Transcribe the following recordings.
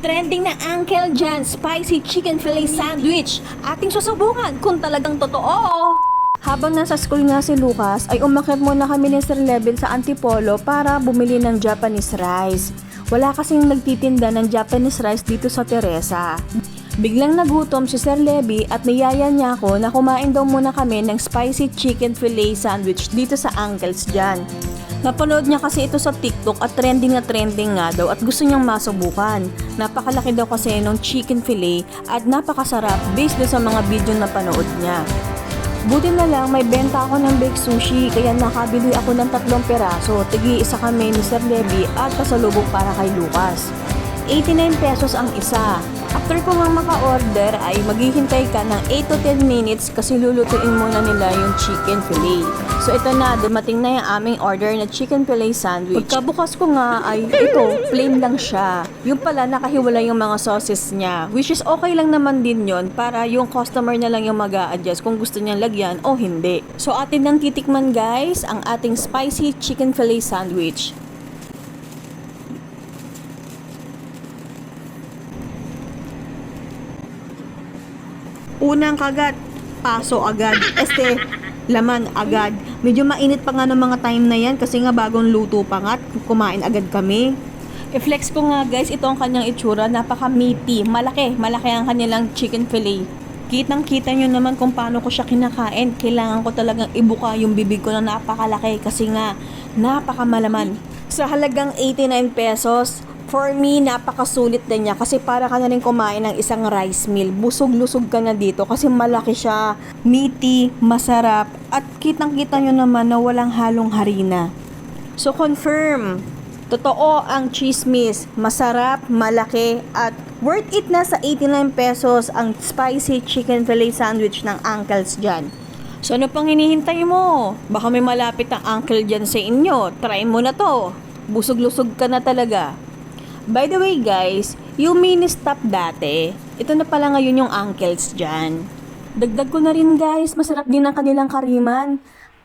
Trending na Uncle John Spicy Chicken Fillet Sandwich. Ating susubukan kung talagang totoo. Habang nasa school nga si Lucas, ay umakyat muna kami ni Sir Level sa Antipolo para bumili ng Japanese rice. Wala kasing nagtitinda ng Japanese rice dito sa Teresa. Biglang nagutom si Sir Levy at niyaya niya ako na kumain daw muna kami ng Spicy Chicken Fillet Sandwich dito sa Uncle's John. Napanood niya kasi ito sa TikTok at trending na trending nga daw at gusto niyang masubukan. Napakalaki daw kasi ng chicken fillet at napakasarap based doon sa mga video na panood niya. Buti na lang may benta ako ng baked sushi kaya nakabili ako ng 3 peraso. Tigi-isa kami ni Sir Levy at pasalubong para kay Lucas. 89 pesos ang isa. After ko nga maka-order ay maghihintay ka ng 8 to 10 minutes kasi lulutuin muna nila yung chicken fillet. So ito na, dumating na yung aming order na chicken fillet sandwich. Pagkabukas ko nga ay ito, plain lang siya. Yung pala nakahiwalay yung mga sauces niya, which is okay lang naman din yon para yung customer na lang yung mag-a-adjust kung gusto niyang lagyan o hindi. So atin nang titikman guys, ang ating spicy chicken fillet sandwich. Unang kagat, paso agad. Laman agad. Medyo mainit pa nga ng mga time na yan kasi nga bagong luto pa nga at kumain agad kami. I-flex ko nga guys, ito ang kanyang itsura. Napaka-meaty. Malaki ang kanilang chicken fillet. Kitang-kita nyo naman kung paano ko siya kinakain. Kailangan ko talagang ibuka yung bibig ko na napakalaki kasi nga napakamalaman. Sa halagang 89 pesos, for me, napakasulit din niya kasi para ka na rin kumain ng isang rice meal. Busog-lusog ka na dito kasi malaki siya, meaty, masarap, at kitang-kita nyo naman na walang halong harina. So, confirm, totoo ang chismis, masarap, malaki, at worth it na sa 89 pesos ang spicy chicken fillet sandwich ng Uncle's John. So, ano pang hinihintay mo? Baka may malapit ang Uncle John sa inyo. Try mo na to. Busog-lusog ka na talaga. By the way guys, yung mini stop dati, ito na pala ngayon yung Uncle's John. Dagdag ko na rin guys, masarap din ang kanilang kariman.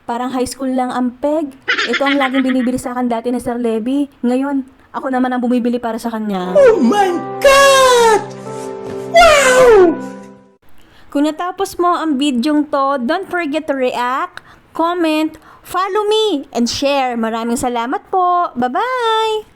Parang high school lang ang peg. Ito ang laging binibili sa akin dati ni Sir Levy. Ngayon, ako naman ang bumibili para sa kanya. Oh my God! Wow! Kung natapos mo ang bidyong to, don't forget to react, comment, follow me, and share. Maraming salamat po. Bye-bye!